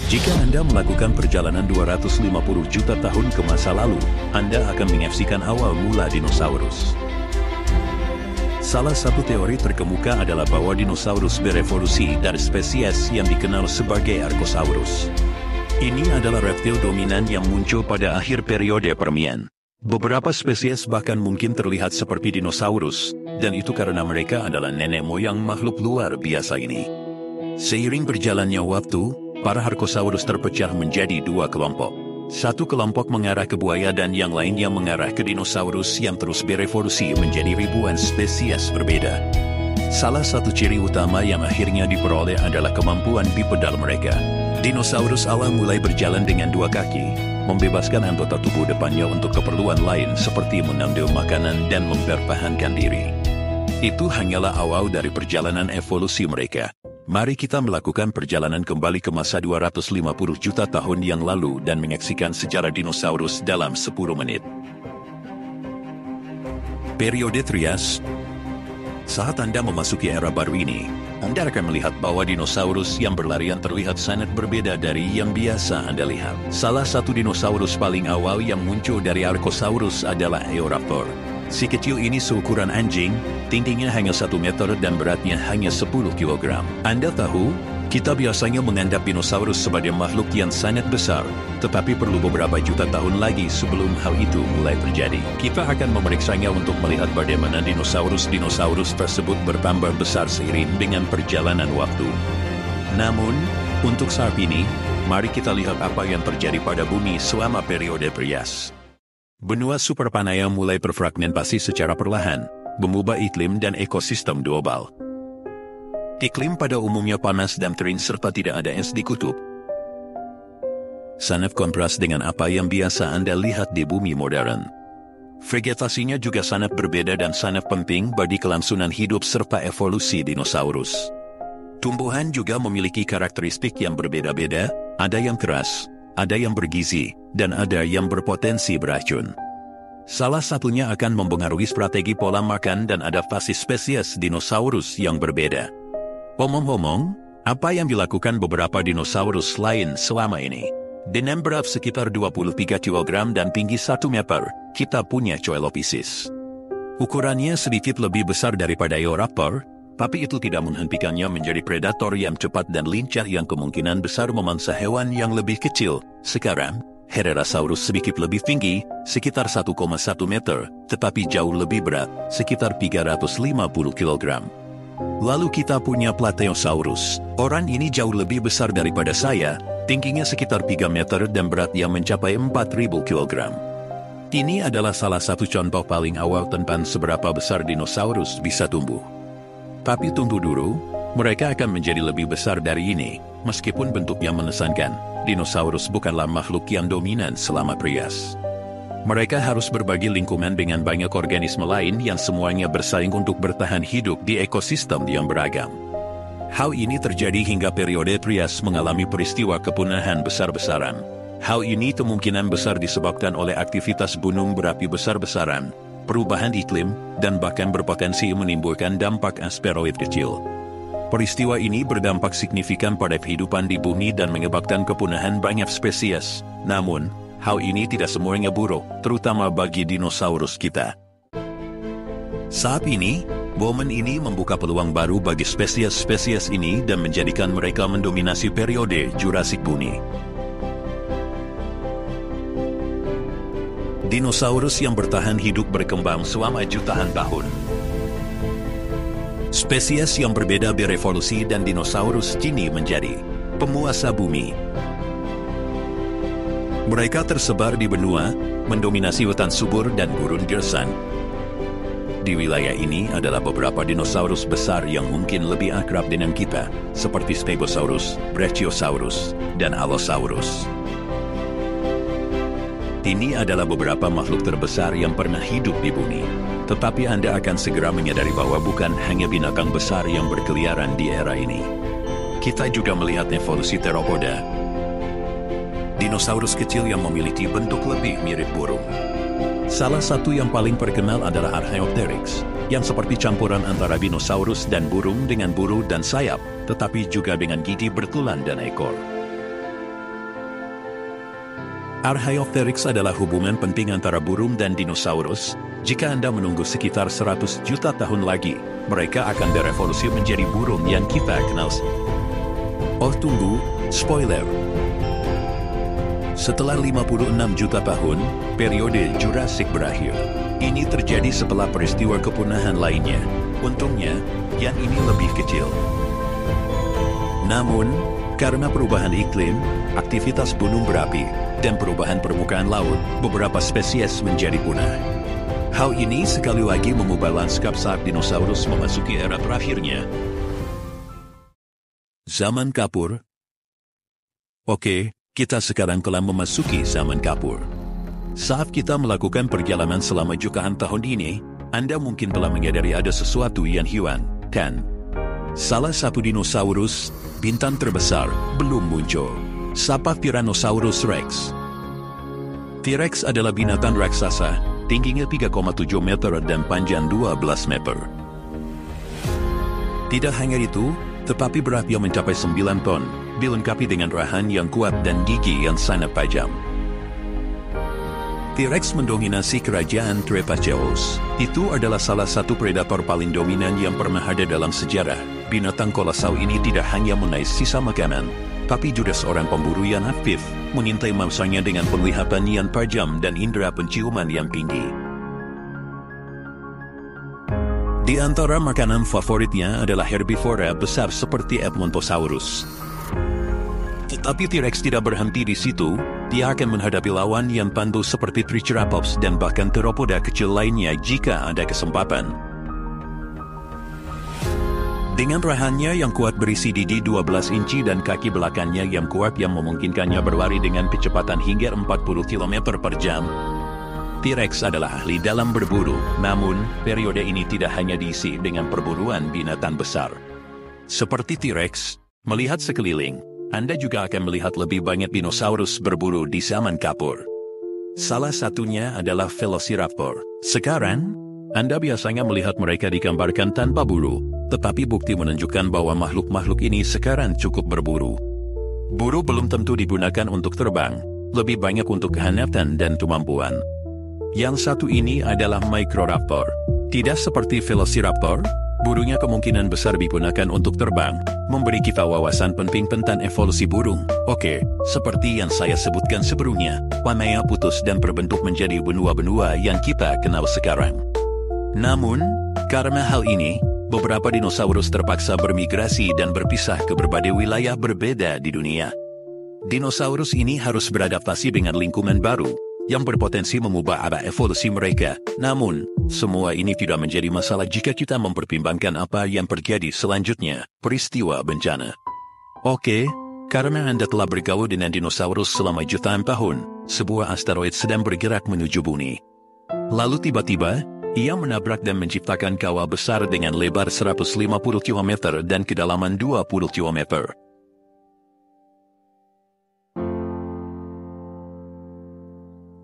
Jika Anda melakukan perjalanan 250 juta tahun ke masa lalu, Anda akan menyaksikan awal mula dinosaurus. Salah satu teori terkemuka adalah bahwa dinosaurus berevolusi dari spesies yang dikenal sebagai Archosaurus. Ini adalah reptil dominan yang muncul pada akhir periode Permian. Beberapa spesies bahkan mungkin terlihat seperti dinosaurus, dan itu karena mereka adalah nenek moyang makhluk luar biasa ini. Seiring berjalannya waktu, para Archosaurus terpecah menjadi dua kelompok. Satu kelompok mengarah ke buaya dan yang lainnya mengarah ke dinosaurus yang terus berevolusi menjadi ribuan spesies berbeda. Salah satu ciri utama yang akhirnya diperoleh adalah kemampuan bipedal mereka. Dinosaurus awal mulai berjalan dengan dua kaki, membebaskan anggota tubuh depannya untuk keperluan lain seperti mengambil makanan dan mempertahankan diri. Itu hanyalah awal dari perjalanan evolusi mereka. Mari kita melakukan perjalanan kembali ke masa 250 juta tahun yang lalu dan menyaksikan sejarah dinosaurus dalam 10 menit. Periode Trias. Saat Anda memasuki era baru ini, Anda akan melihat bahwa dinosaurus yang berlarian terlihat sangat berbeda dari yang biasa Anda lihat. Salah satu dinosaurus paling awal yang muncul dari Archosaurus adalah Eoraptor. Si kecil ini seukuran anjing, tingginya hanya 1 meter dan beratnya hanya 10 kg. Anda tahu, kita biasanya menganggap dinosaurus sebagai makhluk yang sangat besar, tetapi perlu beberapa juta tahun lagi sebelum hal itu mulai terjadi. Kita akan memeriksanya untuk melihat bagaimana dinosaurus tersebut bertambah besar seiring dengan perjalanan waktu. Namun, untuk saat ini, mari kita lihat apa yang terjadi pada bumi selama periode Trias. Benua Superpanaya mulai berfragmentasi secara perlahan, mengubah iklim dan ekosistem global. Iklim pada umumnya panas dan kering serta tidak ada es di kutub. Sangat kontras dengan apa yang biasa Anda lihat di bumi modern. Vegetasinya juga sangat berbeda dan sangat penting bagi kelangsungan hidup serta evolusi dinosaurus. Tumbuhan juga memiliki karakteristik yang berbeda-beda, ada yang keras, ada yang bergizi, dan ada yang berpotensi beracun. Salah satunya akan mempengaruhi strategi pola makan dan adaptasi spesies dinosaurus yang berbeda. Omong-omong, apa yang dilakukan beberapa dinosaurus lain selama ini? Dengan berat sekitar 23 kg dan tinggi 1 meter, kita punya Coelophysis. Ukurannya sedikit lebih besar daripada Eoraptor, tapi itu tidak menghentikannya menjadi predator yang cepat dan lincah yang kemungkinan besar memangsa hewan yang lebih kecil. Sekarang, Herrerasaurus sedikit lebih tinggi, sekitar 1,1 meter, tetapi jauh lebih berat, sekitar 350 kg. Lalu kita punya Plateosaurus. Orang ini jauh lebih besar daripada saya, tingginya sekitar 3 meter dan beratnya mencapai 4.000 kg. Ini adalah salah satu contoh paling awal tentang seberapa besar dinosaurus bisa tumbuh. Tapi tunggu dulu, mereka akan menjadi lebih besar dari ini. Meskipun bentuknya mengesankan, dinosaurus bukanlah makhluk yang dominan selama Trias. Mereka harus berbagi lingkungan dengan banyak organisme lain yang semuanya bersaing untuk bertahan hidup di ekosistem yang beragam. Hal ini terjadi hingga periode Trias mengalami peristiwa kepunahan besar-besaran. Hal ini kemungkinan besar disebabkan oleh aktivitas gunung berapi besar-besaran, perubahan iklim, dan bahkan berpotensi menimbulkan dampak asteroid kecil. Peristiwa ini berdampak signifikan pada kehidupan di bumi dan menyebabkan kepunahan banyak spesies. Namun, hal ini tidak semuanya buruk, terutama bagi dinosaurus kita. Saat ini, momen ini membuka peluang baru bagi spesies-spesies ini dan menjadikan mereka mendominasi periode Jurassic bumi. Dinosaurus yang bertahan hidup berkembang selama jutaan tahun. Spesies yang berbeda berevolusi dan dinosaurus kini menjadi penguasa bumi. Mereka tersebar di benua, mendominasi hutan subur dan gurun gersang. Di wilayah ini adalah beberapa dinosaurus besar yang mungkin lebih akrab dengan kita, seperti Stegosaurus, Brachiosaurus, dan Allosaurus. Ini adalah beberapa makhluk terbesar yang pernah hidup di bumi. Tetapi Anda akan segera menyadari bahwa bukan hanya binatang besar yang berkeliaran di era ini. Kita juga melihat evolusi teropoda. Dinosaurus kecil yang memiliki bentuk lebih mirip burung. Salah satu yang paling terkenal adalah Archaeopteryx, yang seperti campuran antara dinosaurus dan burung dengan bulu dan sayap, tetapi juga dengan gigi bertulang dan ekor. Archaeopteryx adalah hubungan penting antara burung dan dinosaurus. Jika Anda menunggu sekitar 100 juta tahun lagi, mereka akan berevolusi menjadi burung yang kita kenal. Oh tunggu, spoiler. Setelah 56 juta tahun, periode Jurassic berakhir. Ini terjadi setelah peristiwa kepunahan lainnya. Untungnya, yang ini lebih kecil. Namun, karena perubahan iklim, aktivitas gunung berapi, dan perubahan permukaan laut, beberapa spesies menjadi punah. Hal ini sekali lagi mengubah lanskap saat dinosaurus memasuki era terakhirnya. Zaman kapur. Oke, kita sekarang telah memasuki zaman kapur. Saat kita melakukan perjalanan selama jutaan tahun ini, Anda mungkin telah menyadari ada sesuatu yang hilang, kan? Salah satu dinosaurus, bintang terbesar, belum muncul. Sapa Tyrannosaurus Rex. T-Rex adalah binatang raksasa, tingginya 3,7 meter dan panjang 12 meter. Tidak hanya itu, tetapi beratnya mencapai 9 ton, dilengkapi dengan rahan yang kuat dan gigi yang sangat tajam. T-Rex mendominasi kerajaan Cretaceous. Itu adalah salah satu predator paling dominan yang pernah ada dalam sejarah. Binatang kolosal ini tidak hanya mengais sisa makanan, tapi juga seorang pemburu yang aktif, mengintai mangsanya dengan penglihatan yang tajam dan indera penciuman yang tinggi. Di antara makanan favoritnya adalah herbivora besar seperti Edmontosaurus. Tetapi T-Rex tidak berhenti di situ. Dia akan menghadapi lawan yang tandus seperti Triceratops dan bahkan teropoda kecil lainnya jika ada kesempatan. Dengan rahannya yang kuat berisi didi 12 inci dan kaki belakangnya yang kuat yang memungkinkannya berlari dengan kecepatan hingga 40 km per jam, T-Rex adalah ahli dalam berburu. Namun, periode ini tidak hanya diisi dengan perburuan binatang besar. Seperti T-Rex, melihat sekeliling, Anda juga akan melihat lebih banyak dinosaurus berburu di zaman kapur. Salah satunya adalah Velociraptor. Sekarang, Anda biasanya melihat mereka digambarkan tanpa bulu, tetapi bukti menunjukkan bahwa makhluk-makhluk ini sekarang cukup berburu. Buru belum tentu digunakan untuk terbang, lebih banyak untuk kehangatan dan kemampuan. Yang satu ini adalah Microraptor. Tidak seperti Velociraptor, burunya kemungkinan besar digunakan untuk terbang, memberi kita wawasan penting tentang evolusi burung. Oke, seperti yang saya sebutkan sebelumnya, warnanya putus dan berbentuk menjadi benua-benua yang kita kenal sekarang. Namun, karena hal ini, beberapa dinosaurus terpaksa bermigrasi dan berpisah ke berbagai wilayah berbeda di dunia. Dinosaurus ini harus beradaptasi dengan lingkungan baru, yang berpotensi mengubah arah evolusi mereka. Namun, semua ini tidak menjadi masalah jika kita mempertimbangkan apa yang terjadi selanjutnya, peristiwa bencana. Oke, karena Anda telah bergaul dengan dinosaurus selama jutaan tahun, sebuah asteroid sedang bergerak menuju bumi. Lalu tiba-tiba, ia menabrak dan menciptakan kawah besar dengan lebar 150 km dan kedalaman 20 km.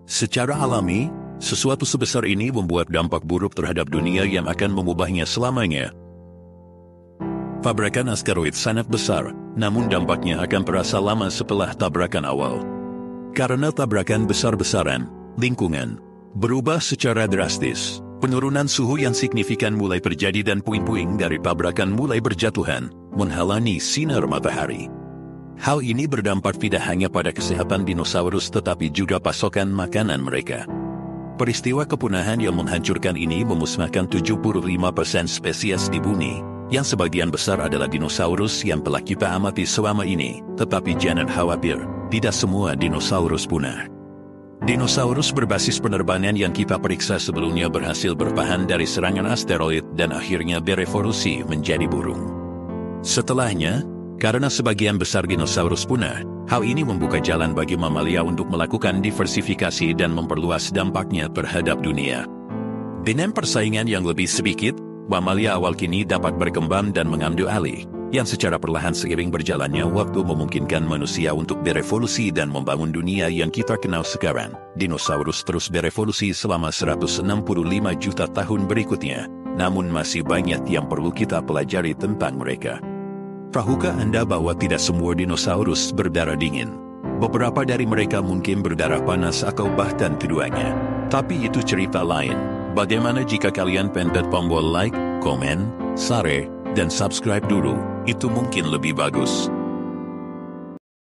Secara alami, sesuatu sebesar ini membuat dampak buruk terhadap dunia yang akan mengubahnya selamanya. Tabrakan asteroid sangat besar, namun dampaknya akan terasa lama setelah tabrakan awal. Karena tabrakan besar-besaran, lingkungan berubah secara drastis. Penurunan suhu yang signifikan mulai terjadi dan puing-puing dari tabrakan mulai berjatuhan, menghalangi sinar matahari. Hal ini berdampak tidak hanya pada kesehatan dinosaurus tetapi juga pasokan makanan mereka. Peristiwa kepunahan yang menghancurkan ini memusnahkan 75% spesies di bumi, yang sebagian besar adalah dinosaurus yang telah kita amati selama ini. Tetapi jangan khawatir, tidak semua dinosaurus punah. Dinosaurus berbasis penerbangan yang kita periksa sebelumnya berhasil bertahan dari serangan asteroid dan akhirnya berevolusi menjadi burung. Setelahnya, karena sebagian besar dinosaurus punah, hal ini membuka jalan bagi mamalia untuk melakukan diversifikasi dan memperluas dampaknya terhadap dunia. Dengan persaingan yang lebih sedikit, mamalia awal kini dapat berkembang dan mengambil alih, yang secara perlahan seiring berjalannya waktu memungkinkan manusia untuk berevolusi dan membangun dunia yang kita kenal sekarang. Dinosaurus terus berevolusi selama 165 juta tahun berikutnya, namun masih banyak yang perlu kita pelajari tentang mereka. Tahukah Anda bahwa tidak semua dinosaurus berdarah dingin? Beberapa dari mereka mungkin berdarah panas atau bahkan keduanya. Tapi itu cerita lain. Bagaimana jika kalian pencet tombol like, komen, share, dan subscribe dulu? Itu mungkin lebih bagus.